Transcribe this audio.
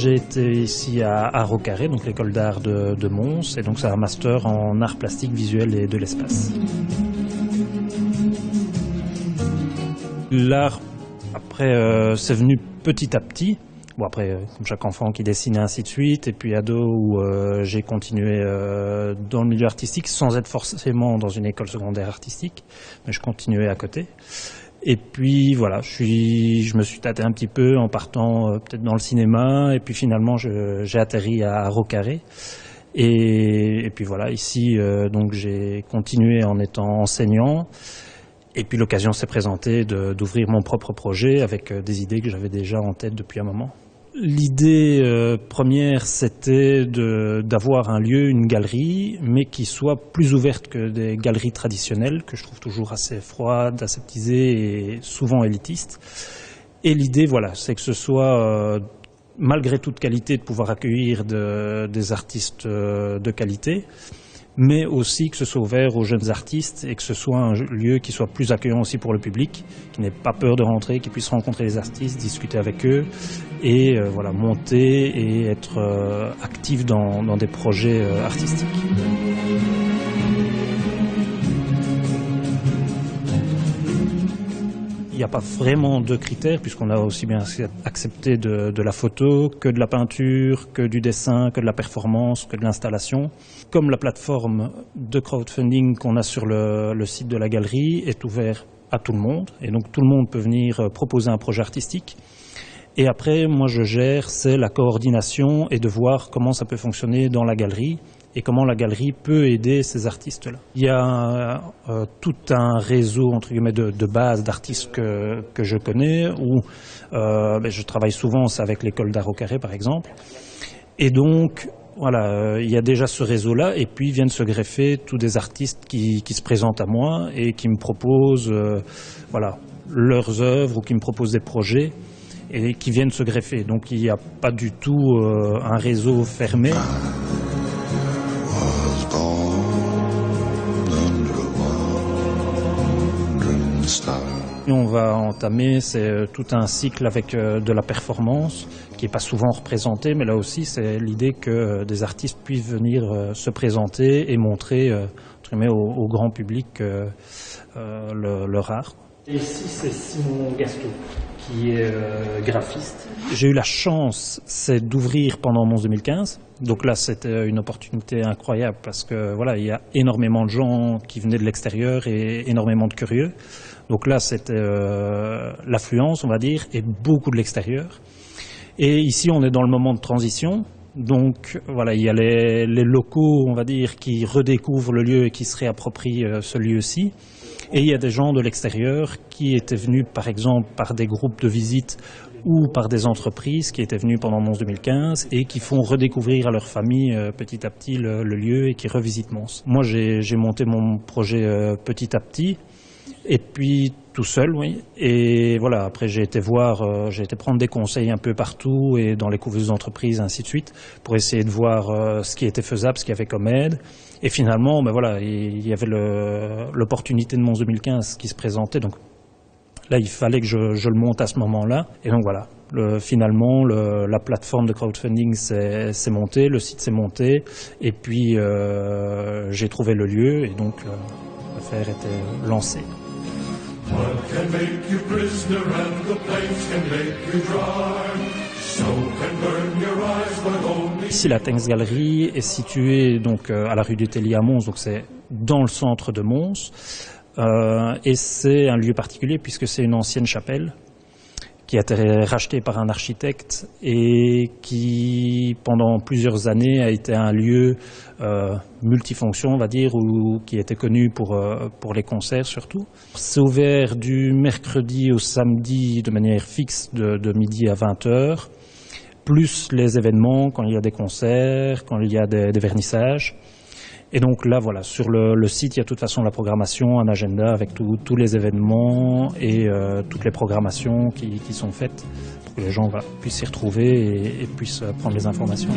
J'ai été ici à Rocaré, donc l'école d'art de Mons, et donc c'est un master en art plastique, visuel et de l'espace. L'art, après, c'est venu petit à petit. Bon, après, comme chaque enfant qui dessine et ainsi de suite, et puis ado où j'ai continué dans le milieu artistique sans être forcément dans une école secondaire artistique, mais je continuais à côté. Et puis voilà, je me suis tâté un petit peu en partant peut-être dans le cinéma, et puis finalement j'ai atterri à Rocaré. Et puis voilà, ici donc j'ai continué en étant enseignant. Et puis l'occasion s'est présentée d'ouvrir mon propre projet avec des idées que j'avais déjà en tête depuis un moment. L'idée première, c'était d'avoir un lieu, une galerie, mais qui soit plus ouverte que des galeries traditionnelles, que je trouve toujours assez froides, aseptisées et souvent élitistes. Et l'idée, voilà, c'est que ce soit, malgré toute qualité, de pouvoir accueillir des artistes de qualité, mais aussi que ce soit ouvert aux jeunes artistes et que ce soit un lieu qui soit plus accueillant aussi pour le public, qui n'ait pas peur de rentrer, qui puisse rencontrer les artistes, discuter avec eux et voilà, monter et être actif dans des projets artistiques. Il n'y a pas vraiment de critères puisqu'on a aussi bien accepté de la photo que de la peinture, que du dessin, que de la performance, que de l'installation. Comme la plateforme de crowdfunding qu'on a sur le site de la galerie est ouverte à tout le monde et donc tout le monde peut venir proposer un projet artistique. Et après, moi je gère, c'est la coordination et de voir comment ça peut fonctionner dans la galerie et comment la galerie peut aider ces artistes-là. Il y a tout un réseau entre guillemets de base d'artistes que je connais où je travaille souvent avec l'école d'art Rocaré par exemple. Et donc voilà, il y a déjà ce réseau-là et puis viennent se greffer tous des artistes qui se présentent à moi et qui me proposent voilà, leurs œuvres ou qui me proposent des projets et qui viennent se greffer. Donc il n'y a pas du tout un réseau fermé. On va entamer tout un cycle avec de la performance qui n'est pas souvent représenté, mais là aussi c'est l'idée que des artistes puissent venir se présenter et montrer au grand public leur art. Et ici c'est Simon Gaston qui est graphiste. J'ai eu la chance d'ouvrir pendant Mons 2015. Donc là, c'était une opportunité incroyable parce que voilà, il y a énormément de gens qui venaient de l'extérieur et énormément de curieux. Donc là, c'était l'affluence, on va dire, et beaucoup de l'extérieur. Et ici, on est dans le moment de transition. Donc voilà, il y a les locaux, on va dire, qui redécouvrent le lieu et qui se réapproprient ce lieu-ci. Et il y a des gens de l'extérieur qui étaient venus, par exemple, par des groupes de visite ou par des entreprises qui étaient venues pendant Mons 2015 et qui font redécouvrir à leur famille petit à petit le lieu et qui revisitent Mons. Moi, j'ai monté mon projet petit à petit et puis tout seul, oui. Et voilà, après j'ai été prendre des conseils un peu partout et dans les couveuses d'entreprises, ainsi de suite, pour essayer de voir ce qui était faisable, ce qu'il y avait comme aide. Et finalement, voilà, il y avait l'opportunité de Mons 2015 qui se présentait. Donc là, il fallait que je le monte à ce moment-là. Et donc voilà, finalement, la plateforme de crowdfunding s'est montée, le site s'est monté. Et puis, j'ai trouvé le lieu et donc l'affaire était lancée. What can make you prisoner and the flames can make you dry. So can burn your eyes, but only... Ici, la Thanks Gallery est située donc à la rue du Tellier à Mons, donc c'est dans le centre de Mons. Et c'est un lieu particulier puisque c'est une ancienne chapelle qui a été rachetée par un architecte et qui, pendant plusieurs années, a été un lieu multifonction, on va dire, ou qui était connu pour les concerts surtout. C'est ouvert du mercredi au samedi de manière fixe de midi à 20h, plus les événements quand il y a des concerts, quand il y a des vernissages. Et donc là, voilà, sur le site, il y a de toute façon la programmation, un agenda avec tous les événements et toutes les programmations qui sont faites pour que les gens puissent s'y retrouver et puissent prendre les informations.